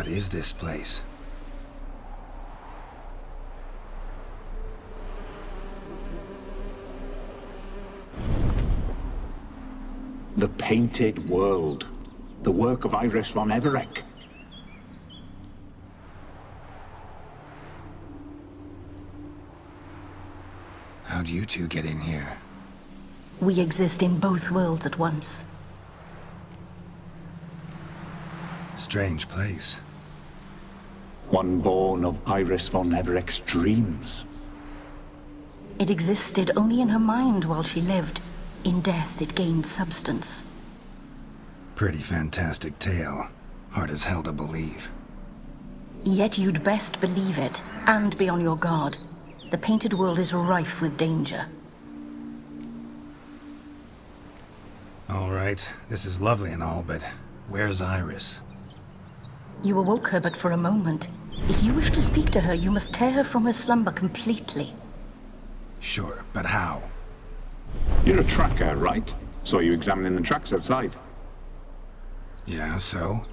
What is this place? The Painted World. The work of Iris von Everec. How'd you two get in here? We exist in both worlds at once. Strange place. One born of Iris von Everec's dreams. It existed only in her mind while she lived. In death, it gained substance. Pretty fantastic tale. Hard as hell to believe. Yet you'd best believe it, and be on your guard. The Painted World is rife with danger. All right, this is lovely and all, but where's Iris? You awoke her but for a moment. If you wish to speak to her, you must tear her from her slumber completely. Sure, but how? You're a tracker, right? Saw you examining the tracks outside. Yeah, so?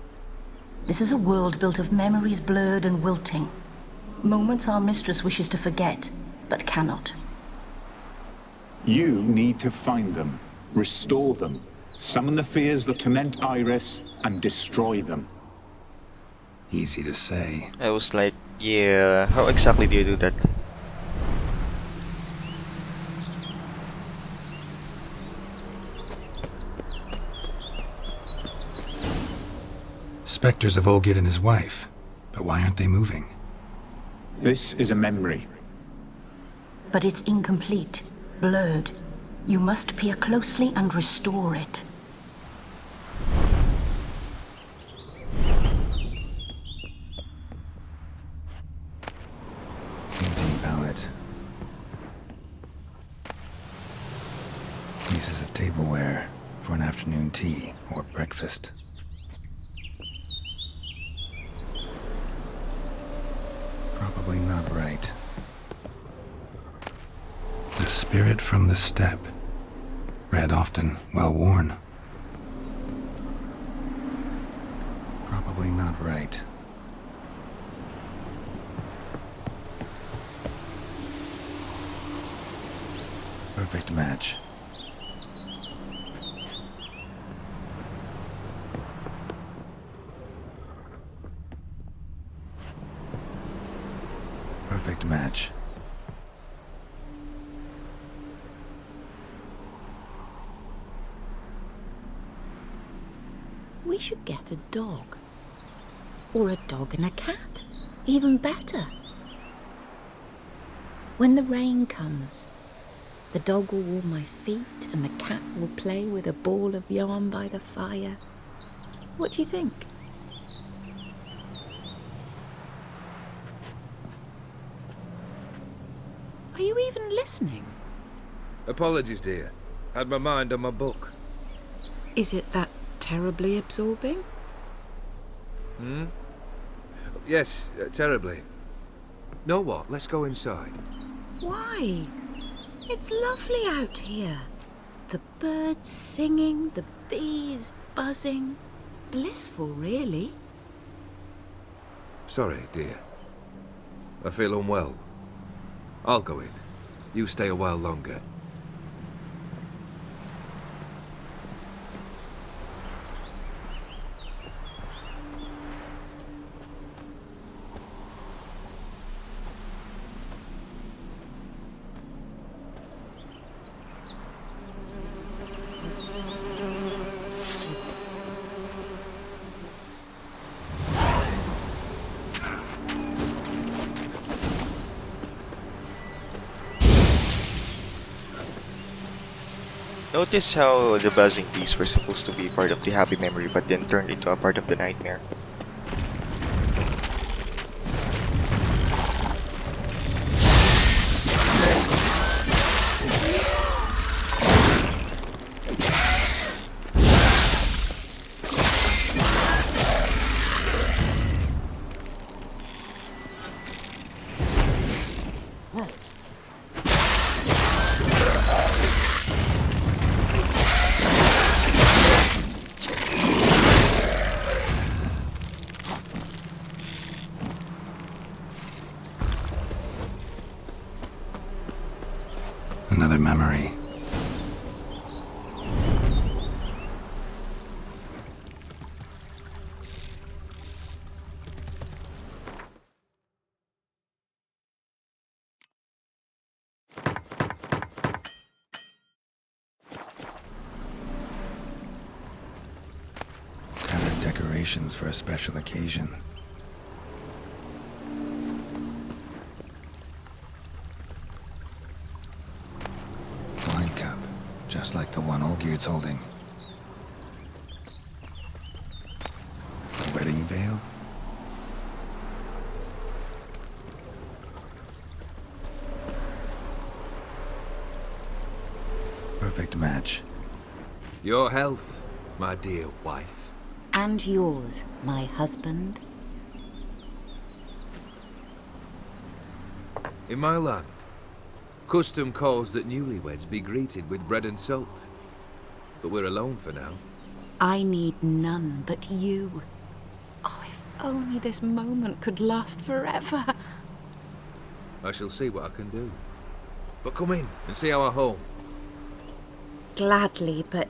This is a world built of memories blurred and wilting. Moments our mistress wishes to forget, but cannot. You need to find them, restore them, summon the fears that torment Iris, and destroy them. Easy to say. I was like, yeah, how exactly do you do that? Specters of Olgierd and his wife. But why aren't they moving? This is a memory. But it's incomplete, blurred. You must peer closely and restore it. Painting palette. Pieces of tableware for an afternoon tea or breakfast. Probably not right. The spirit from the steppe. Read often, well worn. Probably not right. Perfect match. Perfect match. We should get a dog. Or a dog and a cat. Even better. When the rain comes, the dog will warm my feet and the cat will play with a ball of yarn by the fire. What do you think? Are you even listening? Apologies, dear. Had my mind on my book. Is it that terribly absorbing? Yes, terribly. Know what? Let's go inside. Why? It's lovely out here. The birds singing, the bees buzzing. Blissful, really. Sorry, dear. I feel unwell. I'll go in. You stay a while longer. Notice how the buzzing bees were supposed to be part of the happy memory but then turned into a part of the nightmare. memory. Gathered decorations for a special occasion. Wine cup, just like the one Olgierd's holding. A wedding veil? Perfect match. Your health, my dear wife. And yours, my husband. In my land, custom calls that newlyweds be greeted with bread and salt. But we're alone for now. I need none but you. Oh, if only this moment could last forever. I shall see what I can do. But come in and see our home. Gladly, but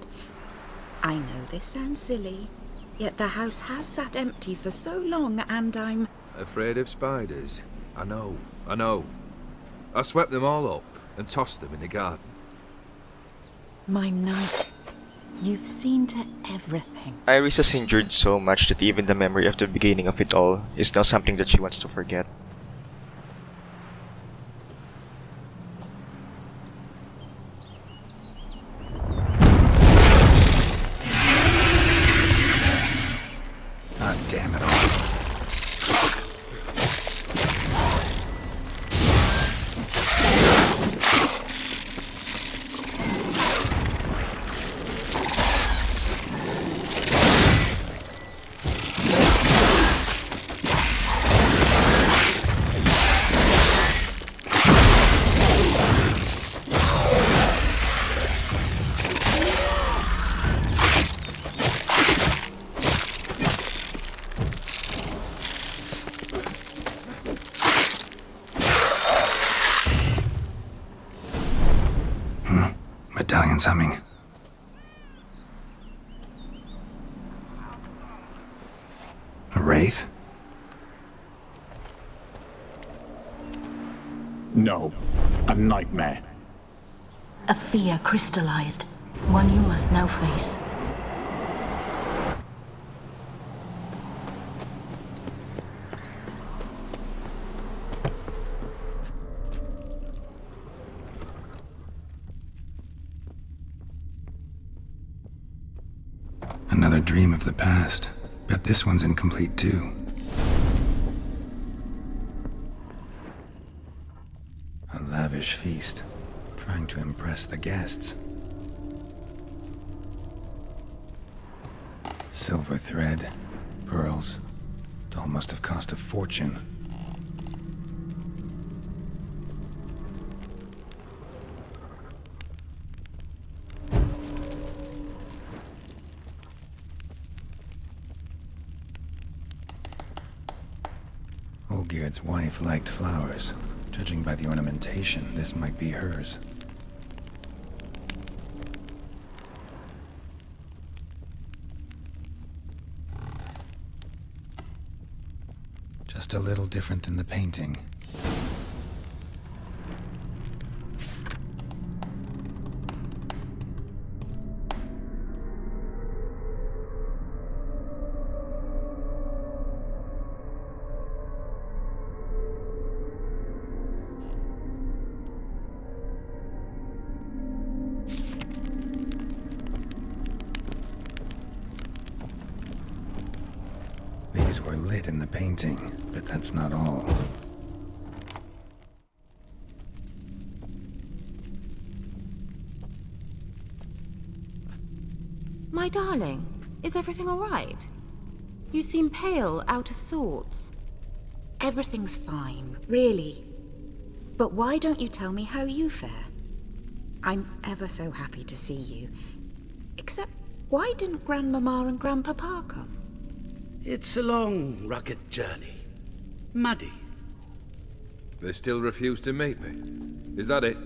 I know this sounds silly, yet the house has sat empty for so long and I'm... Afraid of spiders? I know. I swept them all up and tossed them in the garden. My knight, you've seen to everything. Iris has injured so much that even the memory of the beginning of it all is now something that she wants to forget. Ah, damn it all. Medallion's humming. A wraith? No, a nightmare. A fear crystallized, one you must now face. Another dream of the past. Bet this one's incomplete too. A lavish feast, trying to impress the guests. Silver thread, pearls. Doll must have cost a fortune. Olgierd's wife liked flowers. Judging by the ornamentation, this might be hers. Just a little different than the painting. These were lit in the painting, but that's not all. My darling, is everything all right? You seem pale, out of sorts. Everything's fine, really. But why don't you tell me how you fare? I'm ever so happy to see you. Except, why didn't Grandmama and Grandpapa come? It's a long, rugged journey. Muddy. They still refuse to meet me. Is that it?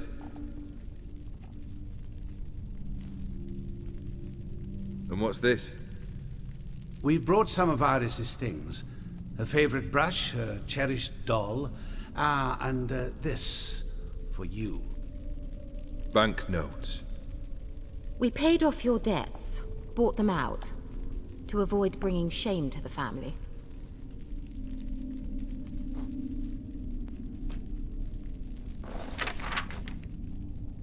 And what's this? We brought some of Iris's things. Her favorite brush, her cherished doll, and this for you. Banknotes. We paid off your debts, bought them out, to avoid bringing shame to the family.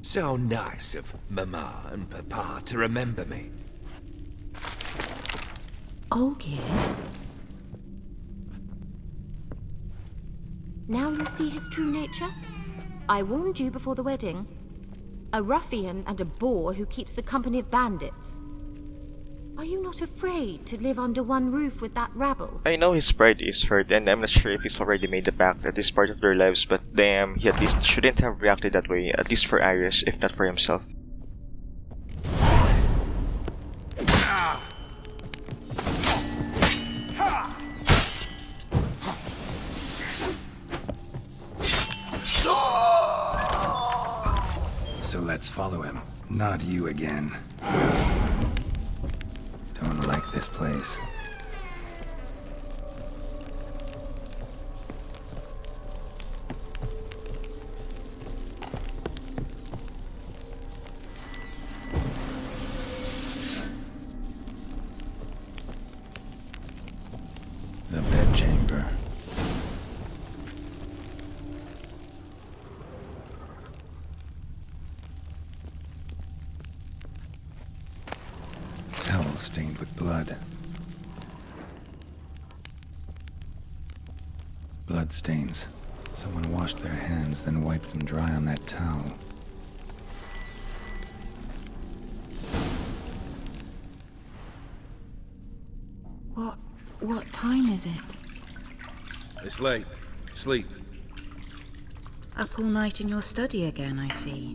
So nice of Mama and Papa to remember me. Olgierd? Now you see his true nature? I warned you before the wedding. A ruffian and a boor who keeps the company of bandits. Are you not afraid to live under one roof with that rabble? I know his pride is hurt, and I'm not sure if he's already made the pact that is part of their lives, but damn, he at least shouldn't have reacted that way, at least for Iris, if not for himself. So let's follow him. Not you again. Don't like this place. The bedchamber. Towel stained with blood. Blood stains. Someone washed their hands, then wiped them dry on that towel. What time is it? It's late. Sleep. Up all night in your study again, I see.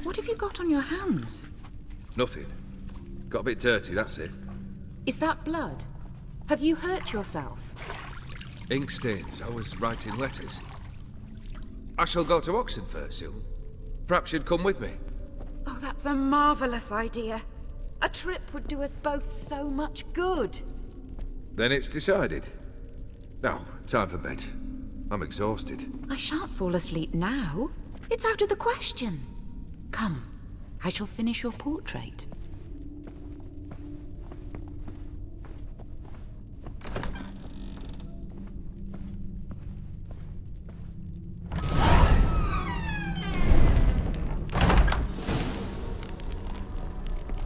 What have you got on your hands? Nothing. Got a bit dirty, that's it. Is that blood? Have you hurt yourself? Ink stains. I was writing letters. I shall go to Oxenfurt soon. Perhaps you'd come with me. Oh, that's a marvelous idea. A trip would do us both so much good. Then it's decided. Now, time for bed. I'm exhausted. I shan't fall asleep now. It's out of the question. Come, I shall finish your portrait.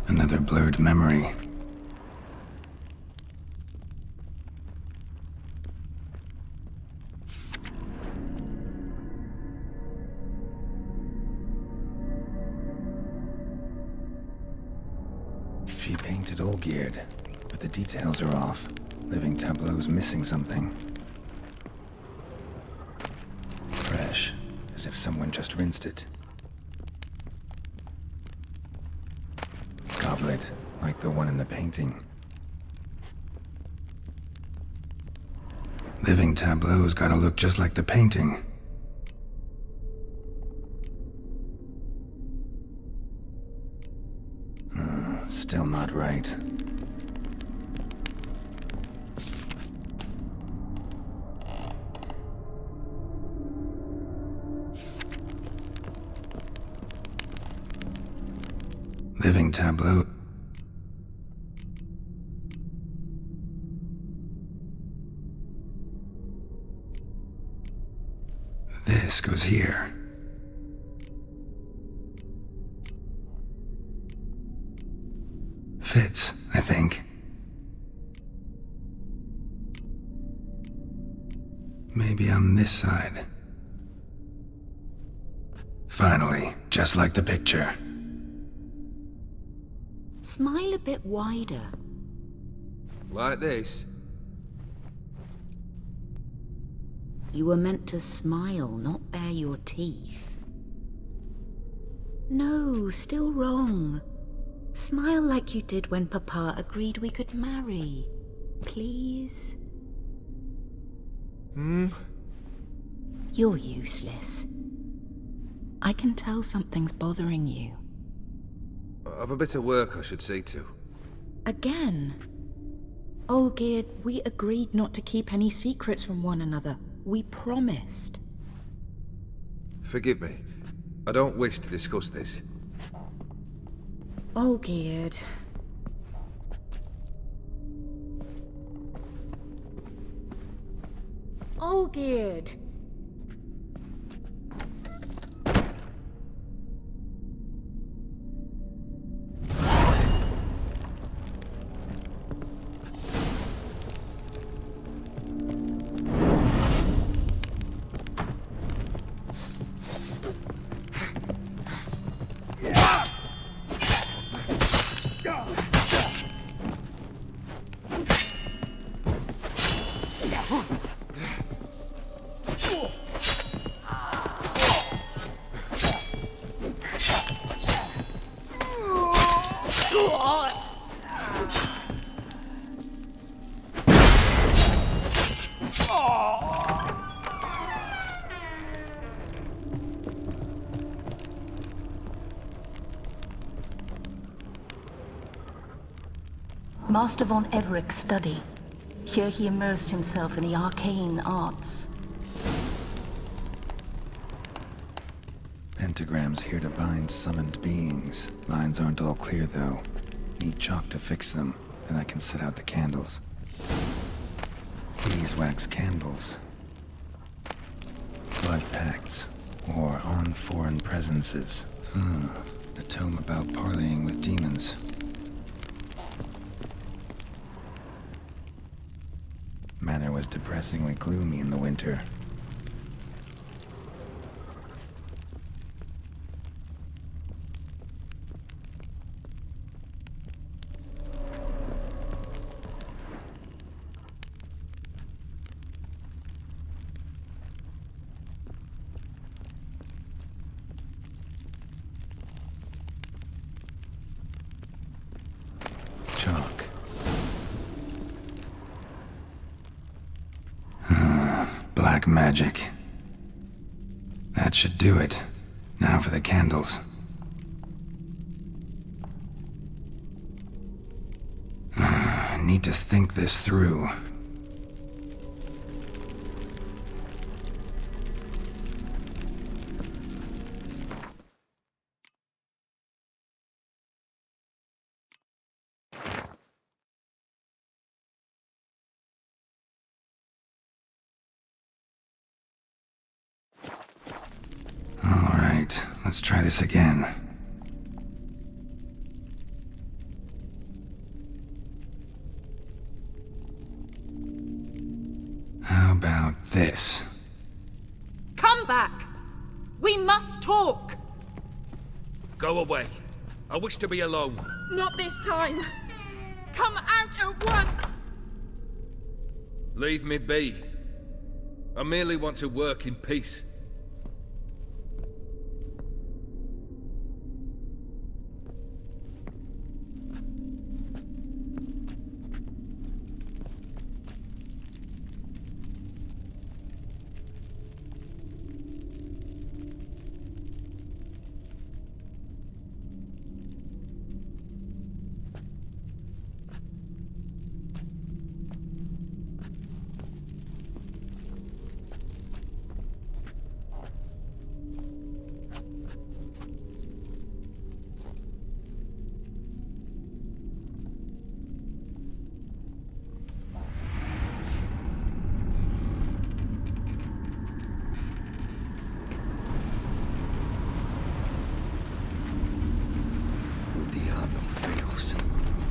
Another blurred memory. She painted Olgierd, but the details are off. Living tableau's missing something. Fresh, as if someone just rinsed it. Goblet, like the one in the painting. Living tableau's gotta look just like the painting. Still not right. Living tableau. This goes here. Fits, I think. Maybe on this side. Finally, just like the picture. Smile a bit wider. Like this? You were meant to smile, not bare your teeth. No, still wrong. Smile like you did when Papa agreed we could marry. Please? You're useless. I can tell something's bothering you. I've a bit of work I should see to. Again. Olgierd, we agreed not to keep any secrets from one another. We promised. Forgive me. I don't wish to discuss this. Olgierd. Olgierd! Master von Everec's study. Here he immersed himself in the arcane arts. Pentagrams here to bind summoned beings. Lines aren't all clear, though. Need chalk to fix them, then I can set out the candles. Beeswax candles. Blood pacts. Or on foreign presences. A tome about parleying with demons. Manor was depressingly gloomy in the winter. Chalk. Black magic. That should do it. Now for the candles. I need to think this through. Let's try this again. How about this? Come back! We must talk! Go away. I wish to be alone. Not this time! Come out at once! Leave me be. I merely want to work in peace.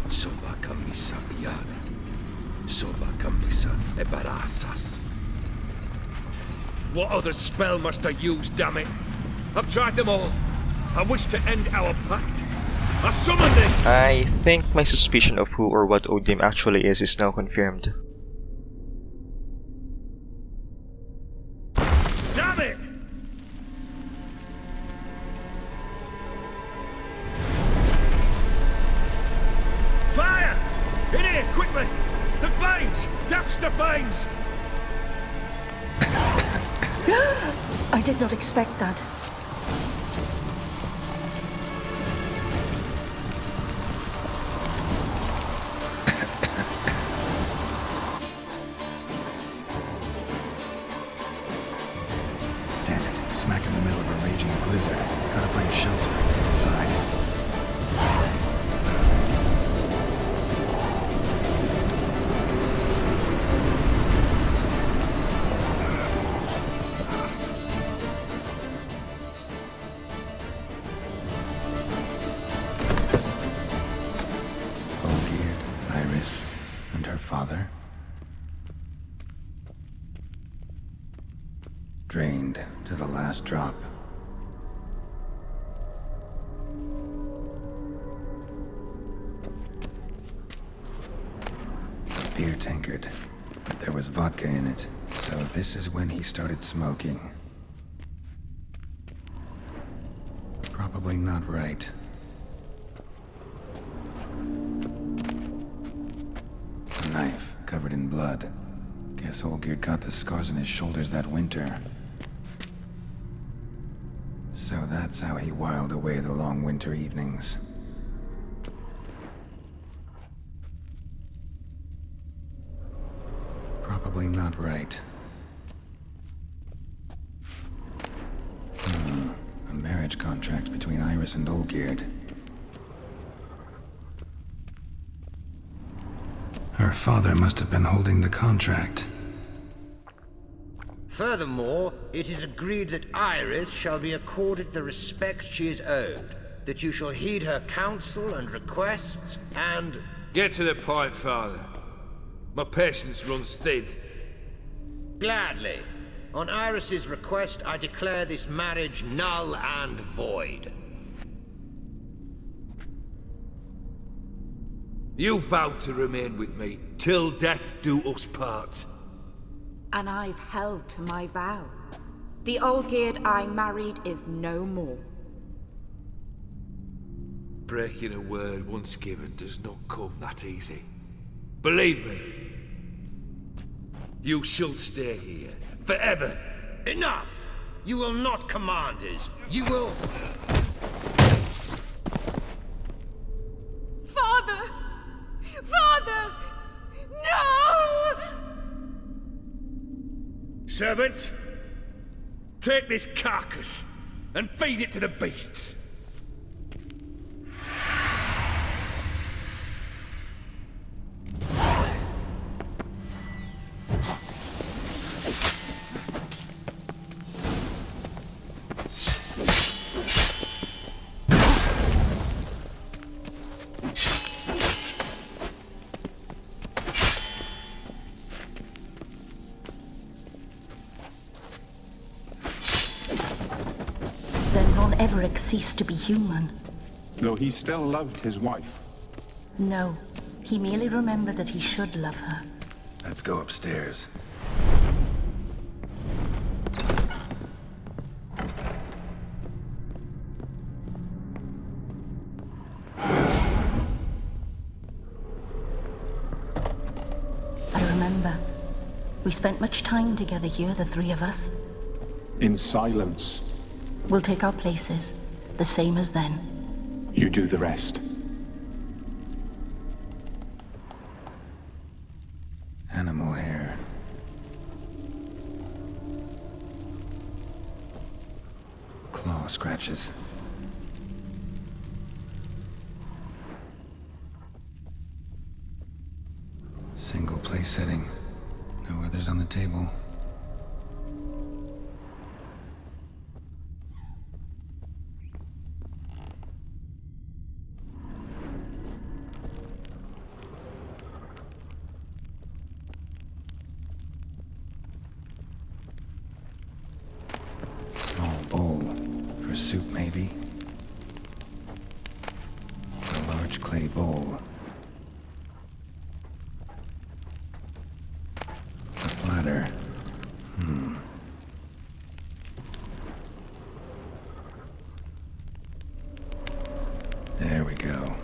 Soba camisa liada. Soba camisa e barasas. What other spell must I use, damn it? I've tried them all. I wish to end our pact. I summon thee! I think my suspicion of who or what Odim actually is now confirmed. Damn it! Fire! In here, quickly! The flames! Douse the flames! I did not expect that. Iris and her father. Drained to the last drop. Beer tankard, but there was vodka in it, so this is when he started smoking. Probably not right. A knife covered in blood. Guess Olgierd got the scars on his shoulders that winter. So that's how he whiled away the long winter evenings. Probably not right. A marriage contract between Iris and Olgierd. Her father must have been holding the contract. Furthermore, it is agreed that Iris shall be accorded the respect she is owed, that you shall heed her counsel and requests, and... Get to the point, Father. My patience runs thin. Gladly. On Iris's request, I declare this marriage null and void. You vowed to remain with me till death do us part. And I've held to my vow. The Olgierd I married is no more. Breaking a word once given does not come that easy. Believe me. You shall stay here, forever. Enough! You will not command us. You will... Father! Father! No! Servants, take this carcass and feed it to the beasts. Everec ceased to be human. Though he still loved his wife. No, he merely remembered that he should love her. Let's go upstairs. I remember. We spent much time together here, the three of us. In silence. We'll take our places, the same as then. You do the rest. Animal hair. Claw scratches. Single place setting. No others on the table. Soup, maybe? A large clay bowl. A platter. There we go.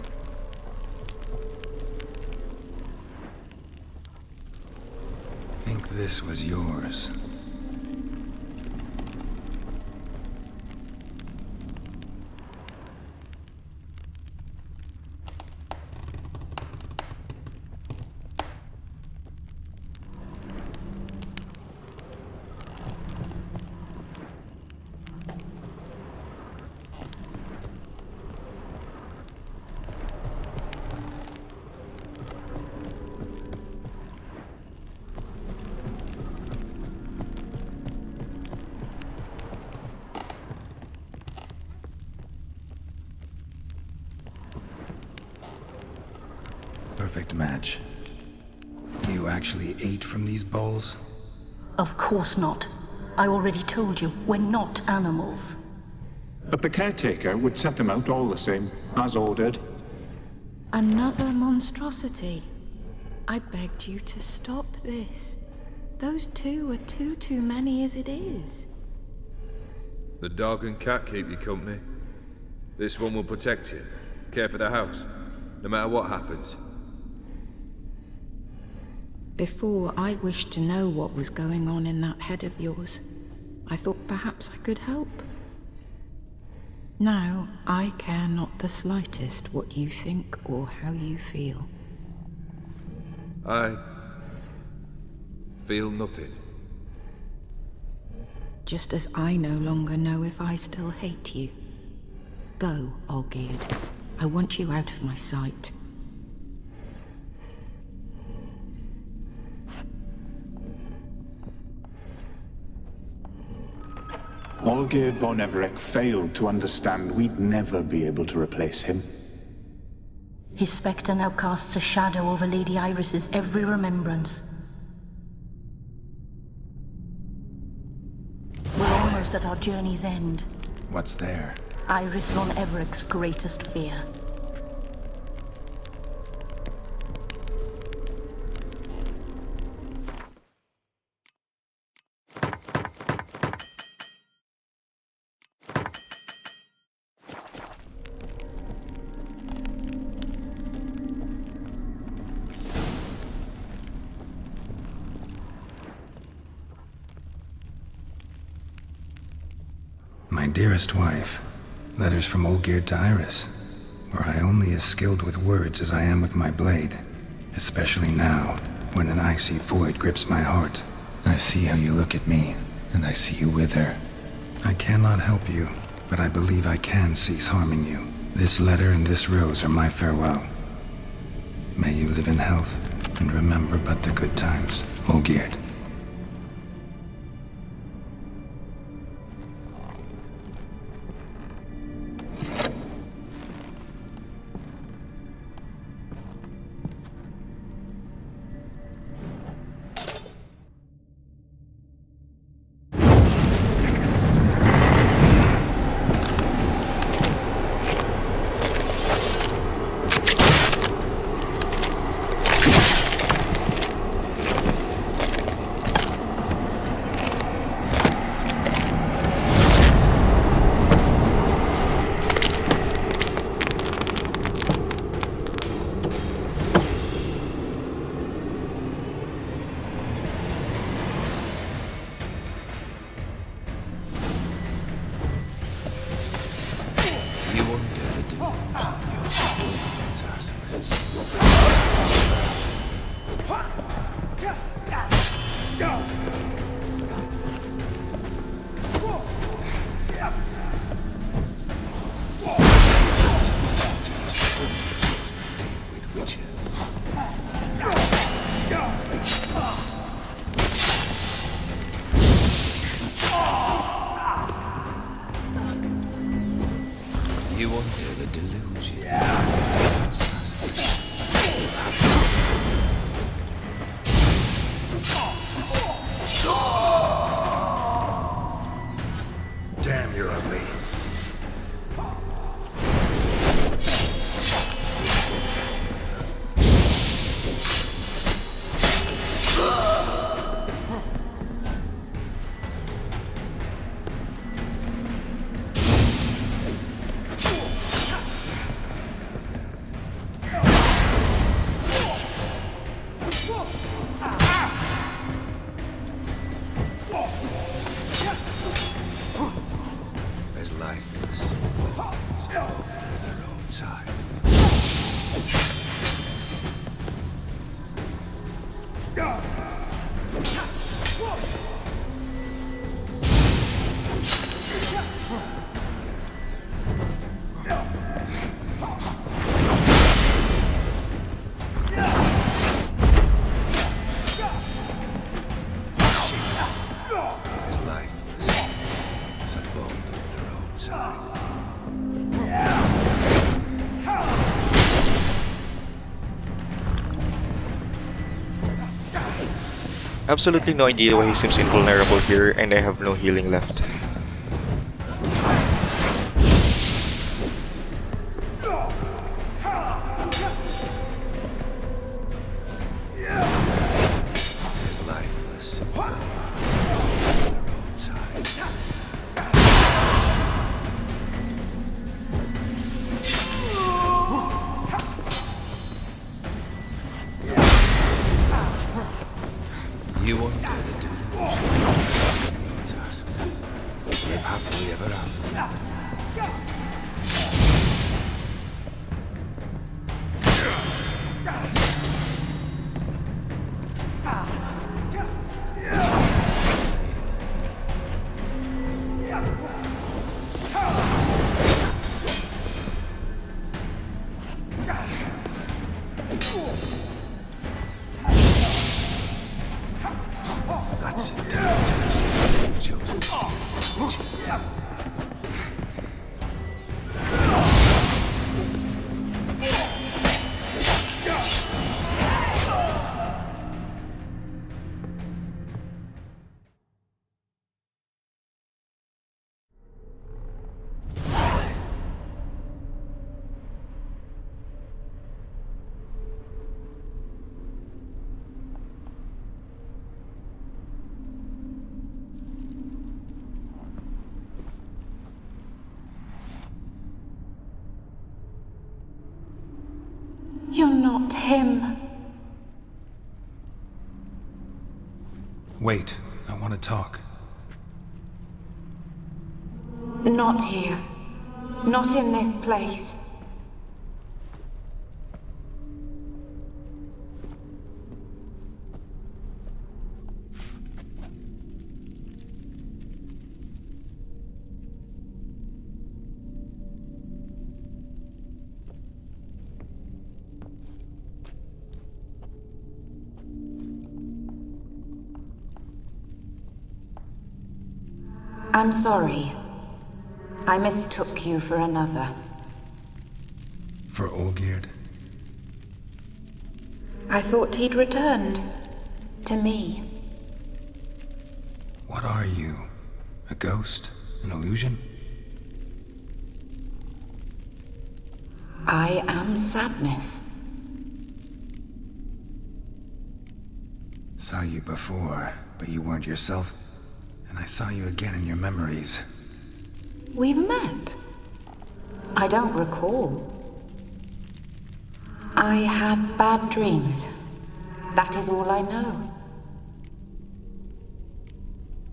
Think this was yours. Perfect match. you actually ate from these bowls? Of course not. I already told you, we're not animals. But the caretaker would set them out all the same, as ordered. Another monstrosity. I begged you to stop this. Those two are too many as it is. The dog and cat keep you company. This one will protect you, care for the house, no matter what happens. Before, I wished to know what was going on in that head of yours. I thought perhaps I could help. Now, I care not the slightest what you think or how you feel. I feel nothing. Just as I no longer know if I still hate you. Go, Olgierd. I want you out of my sight. Olgierd von Everec failed to understand we'd never be able to replace him. His spectre now casts a shadow over Lady Iris's every remembrance. We're almost at our journey's end. What's there? Iris von Everec's greatest fear. My dearest wife, letters from Olgierd to Iris. Were I only as skilled with words as I am with my blade, especially now, when an icy void grips my heart. I see how you look at me, and I see you wither. I cannot help you, but I believe I can cease harming you. This letter and this rose are my farewell. May you live in health, and remember but the good times, Olgierd. You wonder the delusion. Absolutely no idea why he seems invulnerable here, and I have no healing left. He's lifeless. He's on the roadside. You won't bear the delusion of your tasks. Live happily ever after. That's intelligence. You've chosen to do. You're not him. Wait, I want to talk. Not here. Not in this place. I'm sorry. I mistook you for another. For Olgierd? I thought he'd returned. To me. What are you? A ghost? An illusion? I am sadness. Saw you before, but you weren't yourself. And I saw you again in your memories. We've met. I don't recall. I had bad dreams. That is all I know.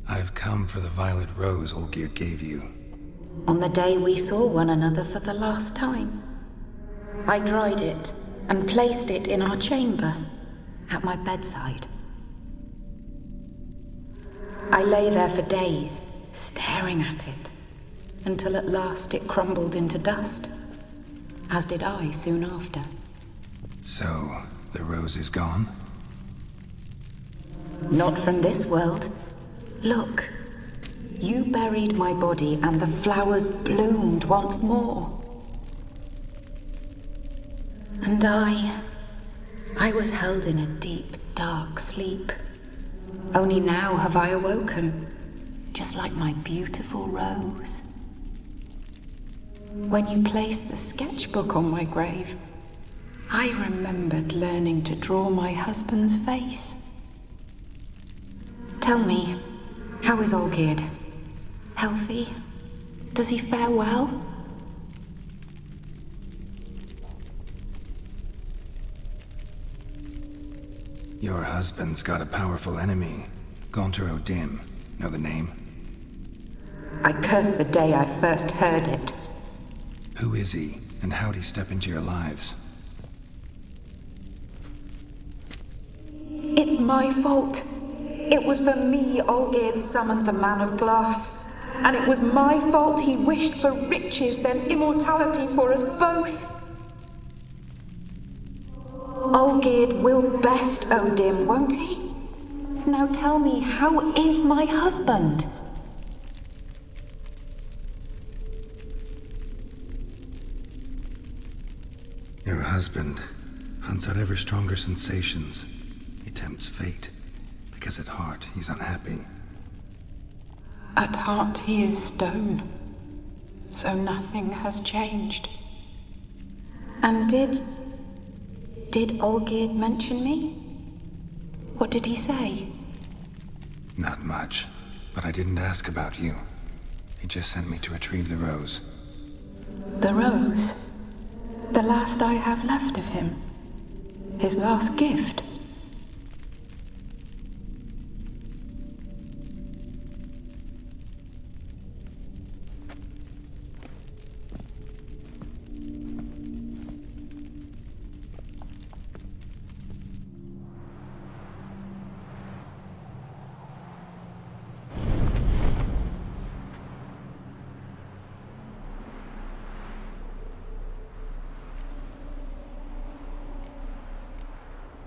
I've come for the violet rose Olgierd gave you. On the day we saw one another for the last time, I dried it and placed it in our chamber, at my bedside. I lay there for days, staring at it, until at last it crumbled into dust, as did I soon after. So, the rose is gone? Not from this world. Look, you buried my body and the flowers bloomed once more. And I was held in a deep, dark sleep. Only now have I awoken, just like my beautiful rose. When you placed the sketchbook on my grave, I remembered learning to draw my husband's face. Tell me, how is Olgierd? Healthy? Does he fare well? Your husband's got a powerful enemy. Gonter Dim. Know the name? I curse the day I first heard it. Who is he, and how'd he step into your lives? It's my fault. It was for me Olgierd summoned the Man of Glass. And it was my fault he wished for riches, then immortality for us both. Olgierd will best Odim, won't he? Now tell me, how is my husband? Your husband hunts out ever stronger sensations. He tempts fate, because at heart he's unhappy. At heart he is stone, so nothing has changed. And did Olgierd mention me? What did he say? Not much, but I didn't ask about you. He just sent me to retrieve the rose. The rose? The last I have left of him? His last gift?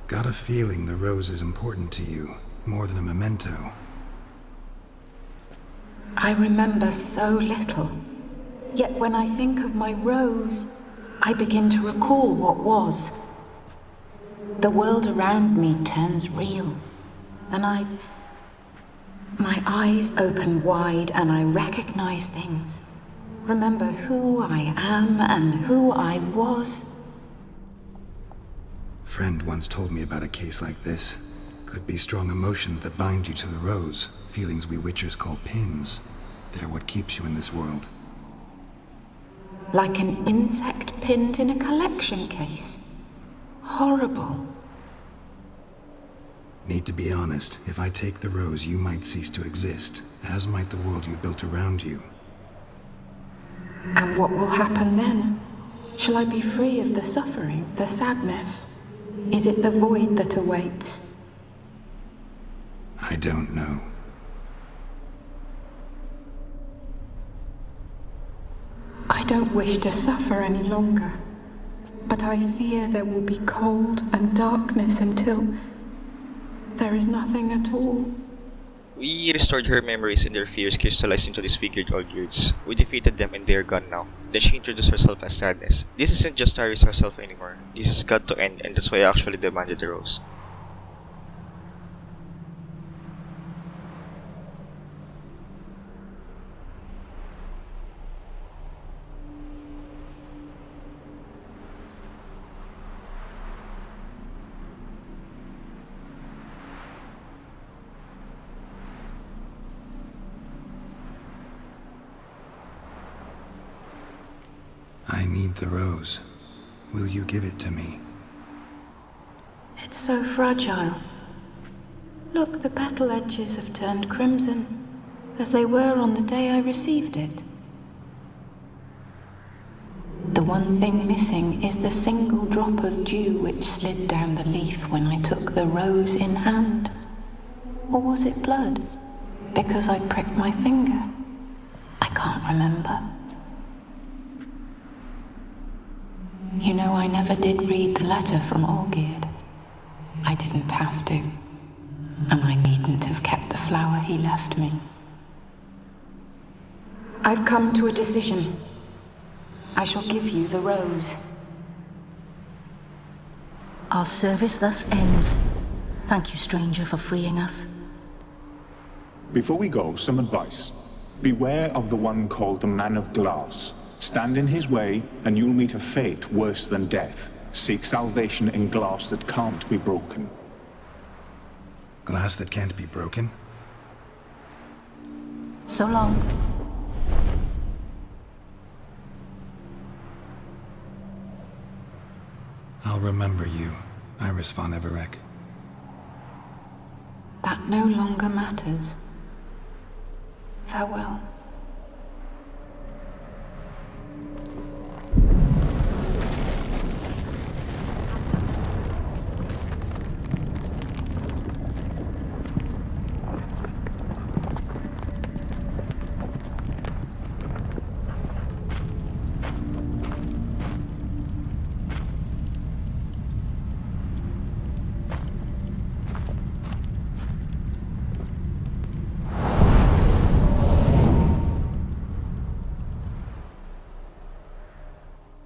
Got a feeling the rose is important to you, more than a memento. I remember so little. Yet when I think of my rose, I begin to recall what was. The world around me turns real, and my eyes open wide and I recognize things. Remember who I am and who I was. Friend once told me about a case like this. Could be strong emotions that bind you to the rose, feelings we witchers call pins. They're what keeps you in this world. Like an insect pinned in a collection case. Horrible. Need to be honest, if I take the rose, you might cease to exist, as might the world you built around you. And what will happen then? Shall I be free of the suffering, the sadness? Is it the void that awaits? I don't know. I don't wish to suffer any longer, but I fear there will be cold and darkness until there is nothing at all. We restored her memories and their fears crystallized into disfigured Olgierds. We defeated them and they are gone now. Then she introduced herself as Sadness. This isn't just Iris herself anymore. This has got to end, and that's why I actually demanded the rose. I need the rose. Will you give it to me? It's so fragile. Look, the petal edges have turned crimson, as they were on the day I received it. The one thing missing is the single drop of dew which slid down the leaf when I took the rose in hand. Or was it blood? Because I pricked my finger. I can't remember. You know, I never did read the letter from Olgierd. I didn't have to. And I needn't have kept the flower he left me. I've come to a decision. I shall give you the rose. Our service thus ends. Thank you, stranger, for freeing us. Before we go, some advice. Beware of the one called the Man of Glass. Stand in his way, and you'll meet a fate worse than death. Seek salvation in glass that can't be broken. Glass that can't be broken? So long. I'll remember you, Iris von Everec. That no longer matters. Farewell.